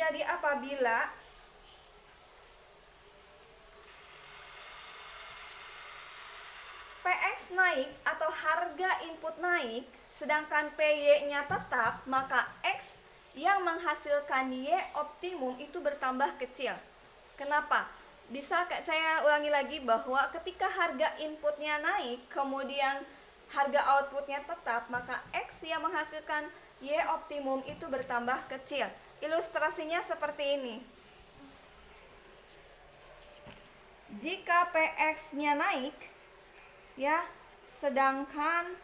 terjadi apabila PX naik atau harga input naik, sedangkan PY-nya tetap, maka X yang menghasilkan Y optimum itu bertambah kecil. Kenapa? Bisa saya ulangi lagi bahwa ketika harga inputnya naik, kemudian harga outputnya tetap, maka X yang menghasilkan Y optimum itu bertambah kecil. Ilustrasinya seperti ini. Jika PX-nya naik, ya, sedangkan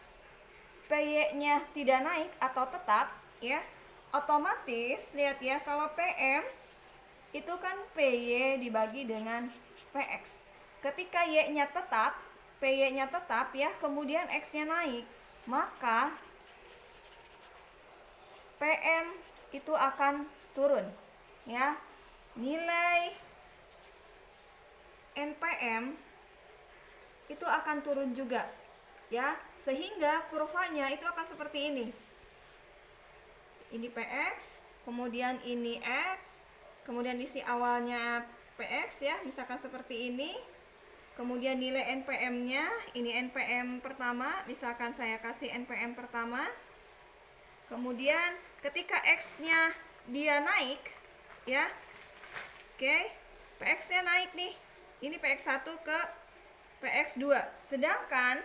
PY-nya tidak naik atau tetap, ya, otomatis lihat ya, kalau PM itu kan PY dibagi dengan PX. Ketika Y-nya tetap, PY-nya tetap, ya, kemudian X-nya naik, maka PM itu akan turun, ya. Nilai NPM itu akan turun juga, ya, sehingga kurvanya itu akan seperti ini. Ini PX, kemudian ini X, kemudian isi awalnya PX, ya, misalkan seperti ini. Kemudian nilai NPM-nya, ini NPM pertama, misalkan saya kasih NPM pertama. Kemudian ketika X-nya dia naik, ya, oke, PX-nya naik nih. Ini PX1 ke PX2, sedangkan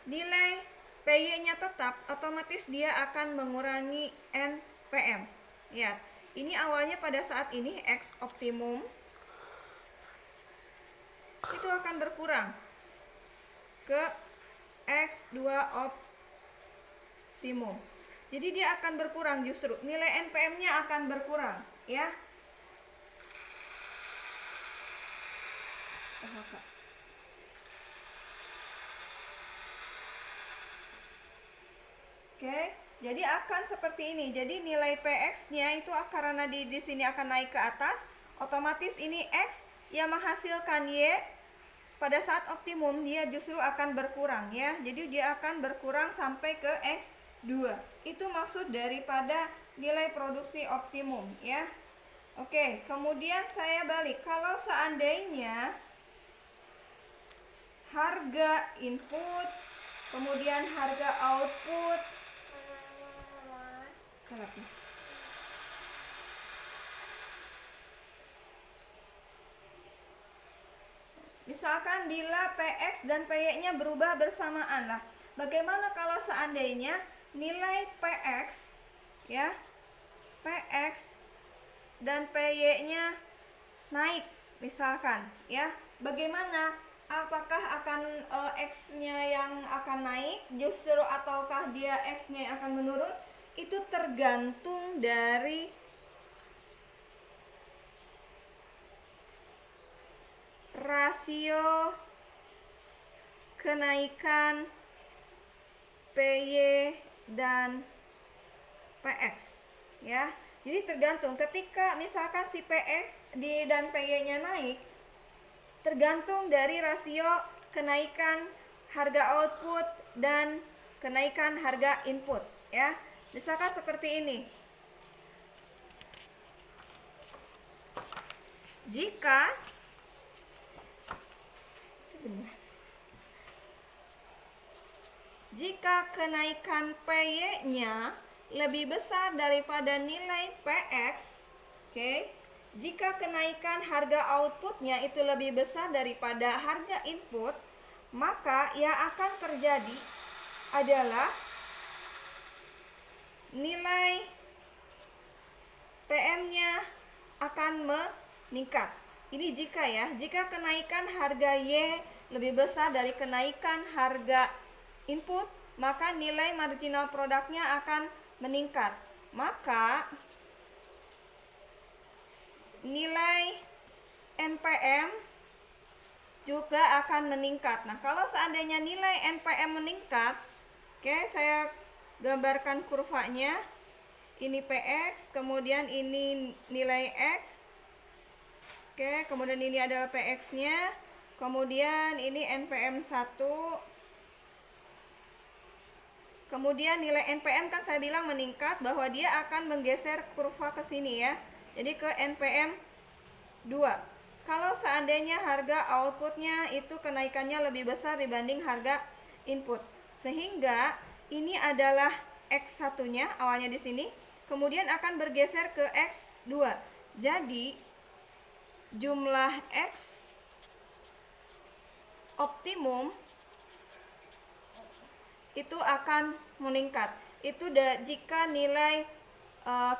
nilai PY-nya tetap, otomatis dia akan mengurangi NPM. Lihat, ini awalnya pada saat ini X optimum itu akan berkurang ke X2 optimum. Jadi dia akan berkurang, justru nilai NPM-nya akan berkurang, ya. Oke, jadi akan seperti ini. Jadi nilai PX-nya itu karena di sini akan naik ke atas, otomatis ini X yang menghasilkan Y pada saat optimum dia justru akan berkurang, ya. Jadi dia akan berkurang sampai ke X2. Itu maksud daripada nilai produksi optimum, ya. Oke, kemudian saya balik. Kalau seandainya harga input, kemudian harga output, misalkan bila PX dan PY-nya berubah bersamaan lah. Bagaimana kalau seandainya nilai PX, ya, PX dan PY-nya naik misalkan, ya. Bagaimana? Apakah akan X-nya yang akan naik justru ataukah dia X-nya yang akan menurun? Itu tergantung dari rasio kenaikan PY dan PX, ya. Jadi tergantung ketika misalkan si PX dan PY-nya naik, tergantung dari rasio kenaikan harga output dan kenaikan harga input, ya. Misalkan seperti ini. Jika kenaikan PY-nya lebih besar daripada nilai PX, oke, jika kenaikan harga outputnya itu lebih besar daripada harga input, maka yang akan terjadi adalah nilai PM-nya akan meningkat. Ini jika, ya, jika kenaikan harga Y lebih besar dari kenaikan harga input, maka nilai marginal produknya akan meningkat. Maka nilai NPM juga akan meningkat. Nah, kalau seandainya nilai NPM meningkat, oke, saya gambarkan kurvanya. Ini PX, kemudian ini nilai X. Oke, kemudian ini adalah PX-nya. Kemudian ini NPM 1. Kemudian nilai NPM kan saya bilang meningkat, bahwa dia akan menggeser kurva ke sini, ya. jadi ke NPM 2. Kalau seandainya harga outputnya itu kenaikannya lebih besar dibanding harga input, sehingga ini adalah X1-nya awalnya di sini, kemudian akan bergeser ke X2. Jadi jumlah X optimum itu akan meningkat. Itu jika nilai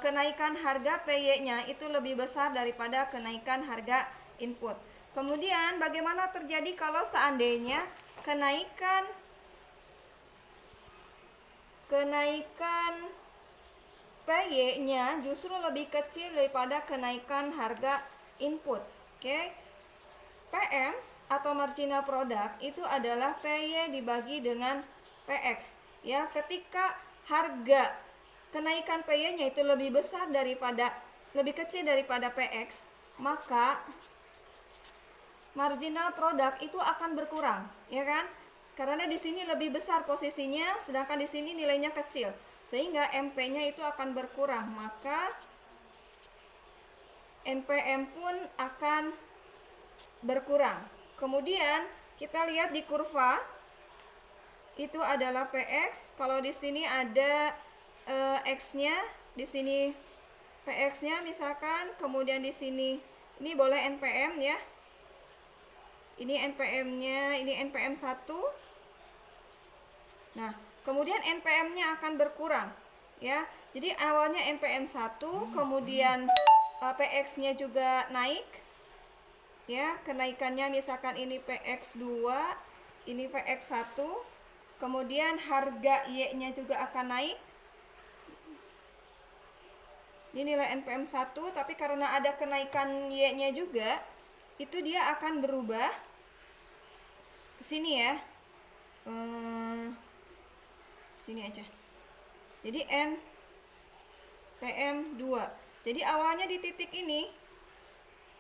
kenaikan harga PY-nya itu lebih besar daripada kenaikan harga input. Kemudian bagaimana terjadi kalau seandainya kenaikan PY-nya justru lebih kecil daripada kenaikan harga input. Oke. PM atau marginal product itu adalah PY dibagi dengan PX. Ya, ketika harga kenaikan PY-nya itu lebih kecil daripada PX, maka marginal product itu akan berkurang, ya kan? Karena di sini lebih besar posisinya, sedangkan di sini nilainya kecil, sehingga MP-nya itu akan berkurang, maka NPM pun akan berkurang. Kemudian kita lihat di kurva itu adalah PX. Kalau di sini ada X-nya, di sini PX-nya misalkan, kemudian di sini ini boleh NPM ya. Ini NPM-nya, ini NPM 1. Nah, kemudian NPM-nya akan berkurang ya. Jadi awalnya NPM 1, kemudian PX-nya juga naik. Ya, kenaikannya misalkan ini PX2, ini PX1. Kemudian harga Y-nya juga akan naik. Ini nilai NPM 1, tapi karena ada kenaikan Y-nya juga, itu dia akan berubah ke sini ya. Sini aja. Jadi NPM 2. Jadi awalnya di titik ini,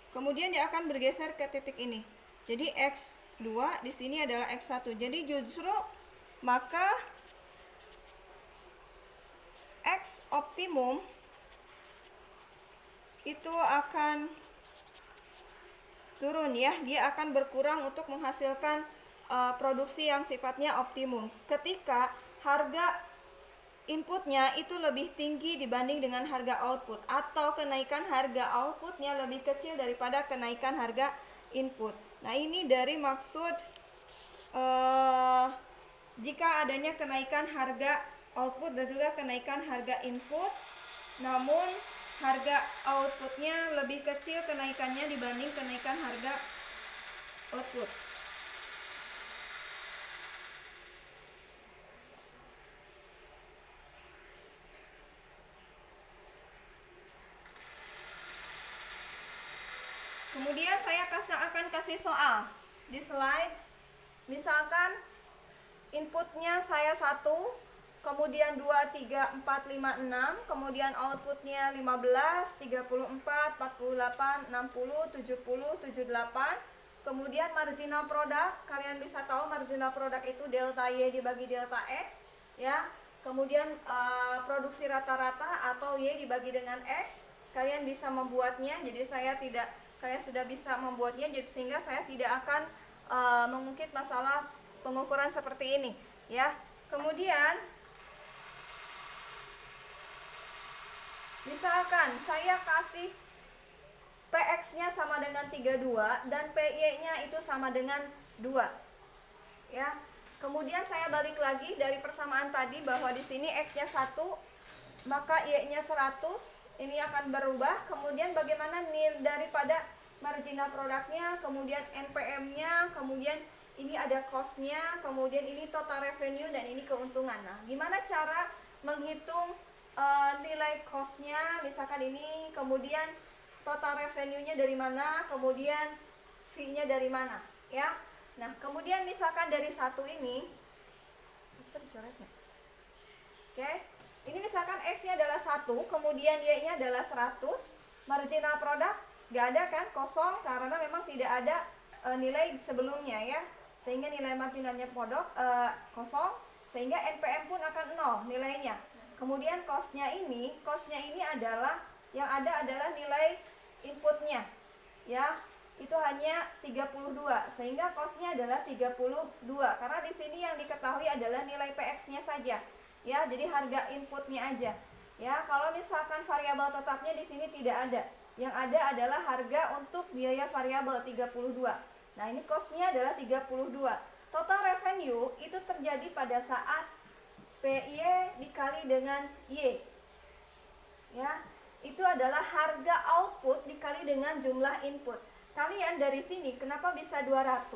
kemudian dia akan bergeser ke titik ini. Jadi X2 di sini adalah X1. Jadi justru maka X optimum itu akan turun ya, dia akan berkurang untuk menghasilkan produksi yang sifatnya optimum ketika harga inputnya itu lebih tinggi dibanding dengan harga output, atau kenaikan harga outputnya lebih kecil daripada kenaikan harga input. Nah, ini dari maksud jika adanya kenaikan harga output dan juga kenaikan harga input, namun harga outputnya lebih kecil kenaikannya dibanding kenaikan harga output. Kemudian saya akan kasih soal di slide. Misalkan inputnya saya 1, kemudian 2, 3, 4, 5, 6, kemudian outputnya 15, 34, 48, 60, 70, 78. Kemudian marginal product, kalian bisa tahu marginal product itu delta Y dibagi delta X ya. Kemudian produksi rata-rata atau Y dibagi dengan X, kalian bisa membuatnya. Jadi saya sudah bisa membuatnya, jadi sehingga saya tidak akan mengungkit masalah pengukuran seperti ini ya. Kemudian misalkan saya kasih PX-nya sama dengan 32 dan PY-nya itu sama dengan 2 ya. Kemudian saya balik lagi dari persamaan tadi bahwa di sini X-nya 1, maka Y-nya 100. Ini akan berubah. Kemudian bagaimana nilai daripada marginal produknya, kemudian NPM-nya, kemudian ini ada cost-nya, kemudian ini total revenue, dan ini keuntungan. Nah, gimana cara menghitung nilai cost-nya, misalkan ini, kemudian total revenue-nya dari mana, kemudian fee-nya dari mana ya. Nah, kemudian misalkan dari satu ini, oke, ini misalkan X-nya adalah 1, kemudian Y-nya adalah 100, marginal product gak ada kan, kosong, karena memang tidak ada nilai sebelumnya ya, sehingga nilai marginalnya kosong, sehingga NPM pun akan 0 nilainya. Kemudian cost-nya ini adalah yang ada adalah nilai inputnya, ya. Itu hanya 32, sehingga cost-nya adalah 32. Karena di sini yang diketahui adalah nilai PX-nya saja, ya. Jadi harga inputnya aja. Ya, kalau misalkan variabel tetapnya di sini tidak ada. Yang ada adalah harga untuk biaya variabel 32. Nah, ini cost-nya adalah 32. Total revenue itu terjadi pada saat PY dikali dengan Y. Ya, itu adalah harga output dikali dengan jumlah input. Kalian dari sini kenapa bisa 200?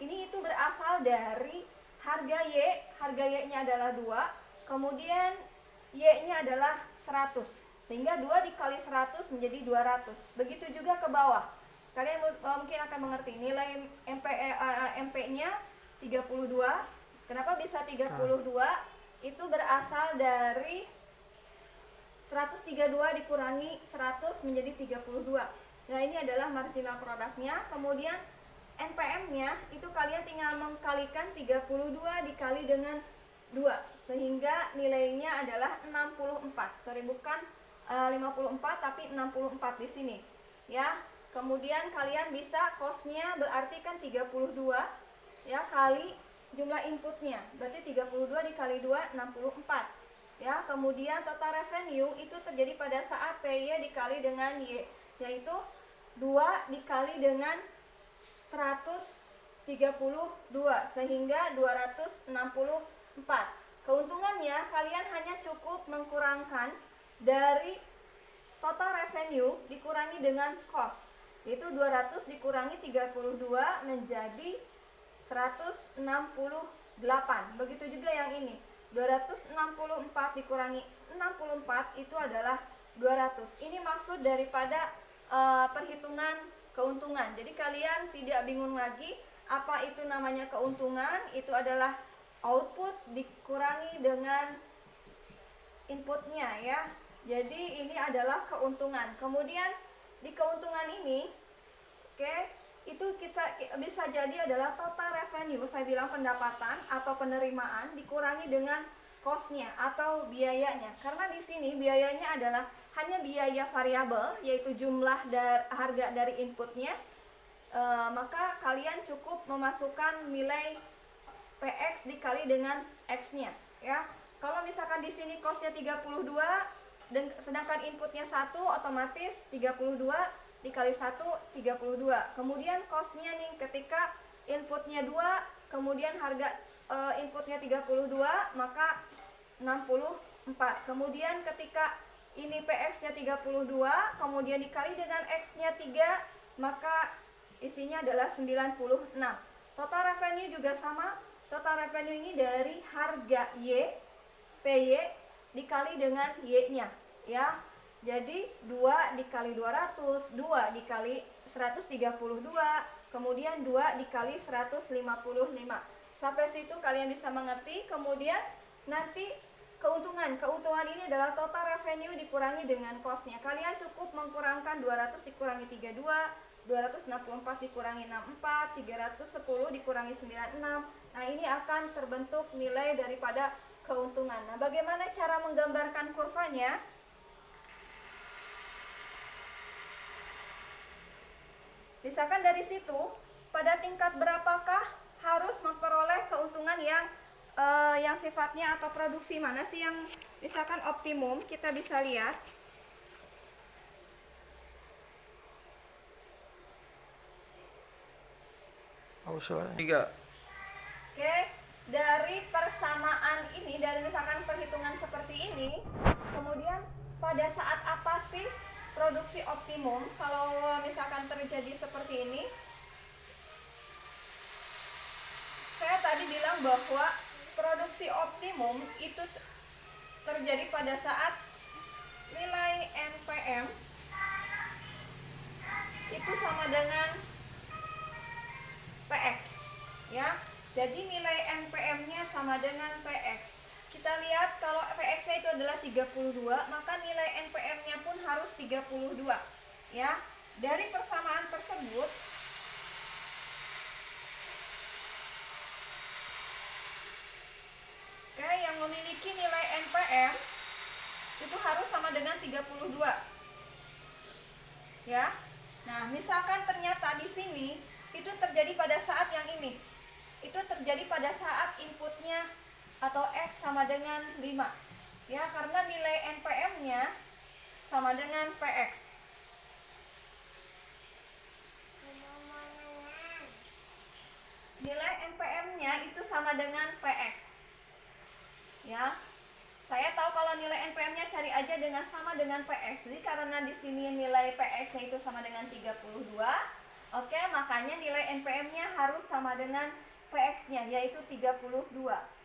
Ini itu berasal dari harga Y. Harga Y-nya adalah 2, kemudian Y-nya adalah 100. Sehingga 2 dikali 100 menjadi 200. Begitu juga ke bawah. Kalian mungkin akan mengerti nilai MP-nya 32. Kenapa bisa 32? Itu berasal dari 132 dikurangi 100 menjadi 32. Nah, ini adalah marginal produknya. Kemudian NPM-nya itu kalian tinggal mengkalikan 32 dikali dengan 2, sehingga nilainya adalah 64. Sorry, bukan 54 tapi 64 di sini, ya. Kemudian kalian bisa cost-nya berarti kan 32, ya, kali jumlah inputnya. Berarti 32 dikali 2 64. Ya, kemudian total revenue itu terjadi pada saat PY dikali dengan Y, yaitu 2 dikali dengan 132, sehingga 264. Keuntungannya kalian hanya cukup mengkurangkan dari total revenue dikurangi dengan cost, yaitu 200 dikurangi 32 menjadi 168. Begitu juga yang ini. 264 dikurangi 64 itu adalah 200. Ini maksud daripada perhitungan keuntungan. Jadi kalian tidak bingung lagi apa itu namanya keuntungan. Itu adalah output dikurangi dengan inputnya, ya. Jadi ini adalah keuntungan. Kemudian di keuntungan ini, oke, itu bisa jadi adalah total revenue, saya bilang pendapatan atau penerimaan dikurangi dengan cost-nya atau biayanya. Karena di sini biayanya adalah hanya biaya variabel, yaitu jumlah harga dari inputnya. Maka kalian cukup memasukkan nilai PX dikali dengan X-nya, ya. Kalau misalkan di sini cost-nya 32 dan sedangkan inputnya 1, otomatis 32 dikali 1 32. Kemudian cost-nya nih ketika inputnya 2, kemudian harga inputnya 32, maka 64. Kemudian ketika ini PX-nya 32, kemudian dikali dengan X-nya 3, maka isinya adalah 96. Total revenue juga sama. Total revenue ini dari harga Y, PY dikali dengan Y-nya, ya. Jadi 2 dikali 200, 2 dikali 132, kemudian 2 dikali 155. Sampai situ kalian bisa mengerti. Kemudian nanti keuntungan ini adalah total revenue dikurangi dengan cost-nya. Kalian cukup mengkurangkan 200 dikurangi 32, 264 dikurangi 64, 310 dikurangi 96. Nah, ini akan terbentuk nilai daripada keuntungan. Nah, bagaimana cara menggambarkan kurvanya? Misalkan dari situ, pada tingkat berapakah harus memperoleh keuntungan yang sifatnya atau produksi mana sih yang misalkan optimum, kita bisa lihat. Tiga. Oke, dari persamaan ini, dari misalkan perhitungan seperti ini, kemudian pada saat apa sih produksi optimum kalau misalkan terjadi seperti ini? Saya tadi bilang bahwa produksi optimum itu terjadi pada saat nilai NPM itu sama dengan PX, ya. Jadi nilai NPM-nya sama dengan PX. Kita lihat kalau PX-nya itu adalah 32, maka nilai NPM-nya pun harus 32, ya. Dari persamaan tersebut, oke, yang memiliki nilai NPM itu harus sama dengan 32. ya. Nah, misalkan ternyata di sini itu terjadi pada saat yang ini. Itu terjadi pada saat inputnya atau X sama dengan 5. Ya, karena nilai NPM-nya sama dengan PX. Nilai NPM-nya itu sama dengan PX. Ya. Saya tahu kalau nilai NPM-nya cari aja dengan sama dengan PX. Jadi karena di sini nilai PX-nya itu sama dengan 32, oke, makanya nilai NPM-nya harus sama dengan PX-nya, yaitu 32.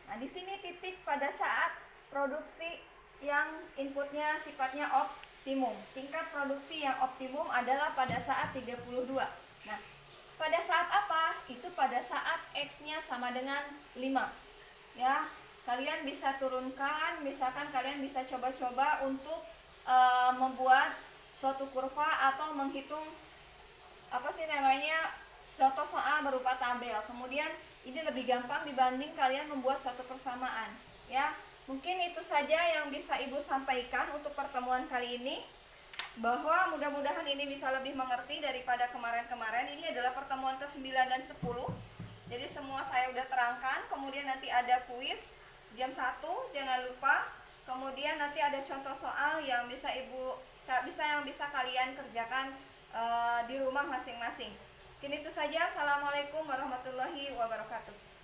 Nah, di sini titik pada saat produksi yang inputnya sifatnya optimum. Tingkat produksi yang optimum adalah pada saat 32. Nah, pada saat apa? Itu pada saat X-nya sama dengan 5. Ya, kalian bisa turunkan, misalkan kalian bisa coba-coba untuk membuat suatu kurva atau menghitung apa sih namanya, contoh soal berupa tabel. Kemudian ini lebih gampang dibanding kalian membuat suatu persamaan. Ya, mungkin itu saja yang bisa Ibu sampaikan untuk pertemuan kali ini. Bahwa mudah-mudahan ini bisa lebih mengerti daripada kemarin-kemarin. Ini adalah pertemuan ke-9 dan 10. Jadi semua saya udah terangkan. Kemudian nanti ada kuis jam 1, jangan lupa. Kemudian nanti ada contoh soal yang bisa bisa kalian kerjakan di rumah masing-masing. Mungkin itu saja. Assalamualaikum warahmatullahi wabarakatuh.